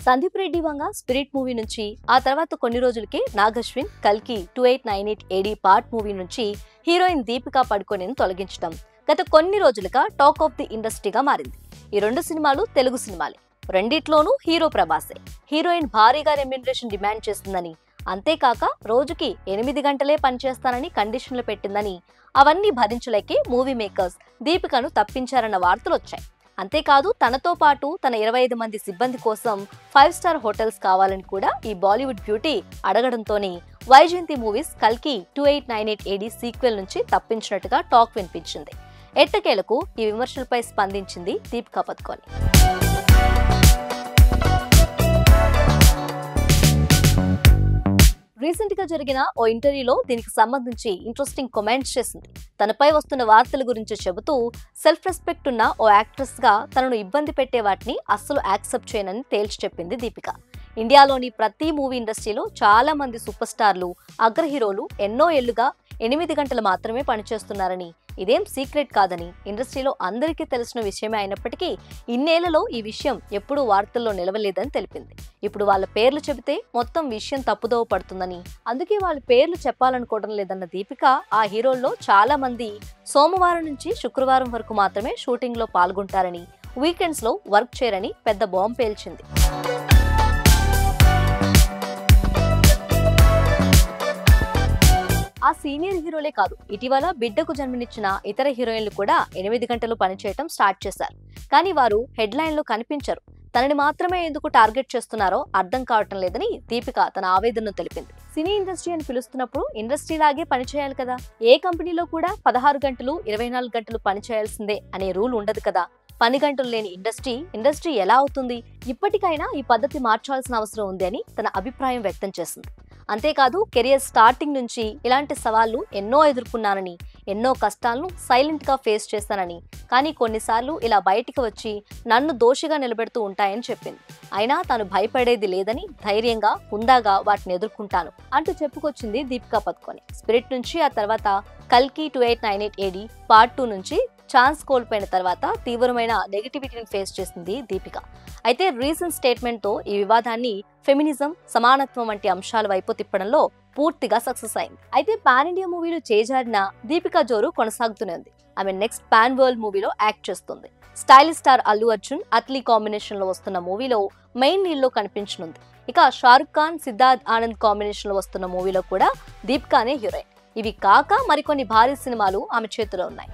Sandeep Reddy Vanga spirit movie నుంచి ఆ తర్వాత కొన్ని రోజులకే నాగశ్విన్ కల్కి 2898 ఏడి పార్ట్ మూవీ నుంచి హీరోయిన్ దీపికా పడుకోనెను తొలగించడం గత కొన్ని రోజులుగా టాక్ ఆఫ్ ది ఇండస్ట్రీగా మారింది. ఈ రెండు సినిమాలు తెలుగు సినిమాలే. రెండిట్లోనూ హీరో ప్రభాసే. హీరోయిన్ భారీగా రెమ్యూనరేషన్ డిమాండ్ చేస్తుందని, అంతేకాక రోజుకి 8 గంటలే పనిచేస్తానని కండిషన్లు పెట్టిందని, అవన్నీ భరించలేకే మూవీ మేకర్స్ దీపికను తప్పించారన్న వార్తలు వచ్చాయి. అంతేకాదు తనతో పాటు తన 25 మంది సిబ్బంది కోసం 5 స్టార్ హోటల్స్ కావాలని కూడా ఈ బాలీవుడ్ బ్యూటీ అడగడంతోనే వైజయంతి మూవీస్ కల్కి 2898 ఏడి సీక్వెల్ నుంచి తప్పించినట్టుగా టాక్ వినిపించింది. ఎట్టకేలకు ఈ విమర్శలపై స్పందించింది దీపికా పదుకోన్. రీసెంట్ గా జరిగిన ఓ ఇంటర్వ్యూలో దీనికి సంబంధించి ఇంట్రెస్టింగ్ కామెంట్స్ చేసింది. తనపై వస్తున్న వార్తల గురించి చెబుతూ సెల్ఫ్ రెస్పెక్ట్ ఉన్న ఓ యాక్ట్రెస్ గా తనను ఇబ్బంది పెట్టే వాటిని అస్సలు యాక్సెప్ట్ చేయనని తేల్చి చెప్పింది దీపిక. ఇండియాలోని ప్రతి మూవీ ఇండస్ట్రీలో చాలా మంది సూపర్ స్టార్లు, అగ్ర హీరోలు ఎన్నో ఏళ్లుగా 8 గంటలు మాత్రమే పనిచేస్తున్నారని, ఇదేం సీక్రెట్ కాదని ఇండస్ట్రీలో అందరికీ తెలిసిన విషయమే అయినప్పటికీ ఇన్నేళ్లలో ఈ విషయం ఎప్పుడూ వార్తల్లో నిలవలేదని తెలిపింది. ఇప్పుడు వాళ్ళ పేర్లు చెబితే మొత్తం విషయం తప్పుదోవ పడుతుందని, అందుకే వాళ్ళ పేర్లు చెప్పాలనుకోవడం లేదన్న దీపిక ఆ హీరోల్లో చాలా మంది సోమవారం నుంచి శుక్రవారం వరకు మాత్రమే షూటింగ్ లో పాల్గొంటారని, వీకెండ్స్ లో వర్క్ చేయరని పెద్ద బాంబు పేల్చింది. ఆ సీనియర్ హీరోలే కాదు, ఇటీవల బిడ్డకు జన్మనిచ్చిన ఇతర హీరోయిన్లు కూడా 8 గంటలు పనిచేయటం స్టార్ట్ చేశారు. కానీ వారు హెడ్ లైన్ లో కనిపించరు. తనని మాత్రమే ఎందుకు టార్గెట్ చేస్తున్నారో అర్థం కావటం లేదని దీపిక తన ఆవేదనను తెలిపింది. సినీ ఇండస్ట్రీ అని పిలుస్తున్నప్పుడు ఇండస్ట్రీ లాగే పనిచేయాలి కదా. ఏ కంపెనీలో కూడా 16 గంటలు 24 గంటలు పనిచేయాల్సిందే అనే రూల్ ఉండదు కదా. పని గంటలు లేని ఇండస్ట్రీ ఎలా అవుతుంది? ఇప్పటికైనా ఈ పద్ధతి మార్చాల్సిన అవసరం ఉంది అని తన అభిప్రాయం వ్యక్తం చేసింది. అంతేకాదు కెరియర్ స్టార్టింగ్ నుంచి ఇలాంటి సవాళ్లు ఎన్నో ఎదుర్కొన్నానని, ఎన్నో కష్టాలను సైలెంట్ గా ఫేస్ చేస్తానని, కానీ కొన్నిసార్లు ఇలా బయటికి వచ్చి నన్ను దోషిగా నిలబెడుతూ ఉంటాయని చెప్పింది. అయినా తాను భయపడేది లేదని, ధైర్యంగా హుందాగా వాటిని ఎదుర్కొంటాను అంటూ చెప్పుకొచ్చింది దీపికా పదుకోన్. స్పిరిట్ నుంచి ఆ తర్వాత కల్కి 2898 ఏడి పార్ట్ 2 నుంచి ఛాన్స్ కోల్పోయిన తర్వాత తీవ్రమైన నెగటివిటీని ఫేస్ చేసింది దీపిక. అయితే రీసెంట్ స్టేట్మెంట్ తో ఈ వివాదాన్ని ఫెమినిజం, సమానత్వం వంటి అంశాల వైపు తిప్పడంలో పూర్తిగా సక్సెస్ అయింది. అయితే పాన్ ఇండియా మూవీలు చేజారిన దీపికా జోరు కొనసాగుతూనే ఉంది. ఆమె నెక్స్ట్ పాన్ వరల్డ్ మూవీలో యాక్ట్ చేస్తుంది. Stylish star Allu Arjun, Atlee combination లో వస్తున్న మూవీలో మెయిన్ లీడ్ లో కనిపించనుంది. ఇక షారుఖ్ ఖాన్, సిద్ధార్థ్ ఆనంద్ కాంబినేషన్ లో వస్తున్న మూవీలో కూడా దీపికానే హీరోయిన్. ఇవి కాక మరికొన్ని భారీ సినిమాలు ఆమె చేతిలో ఉన్నాయి.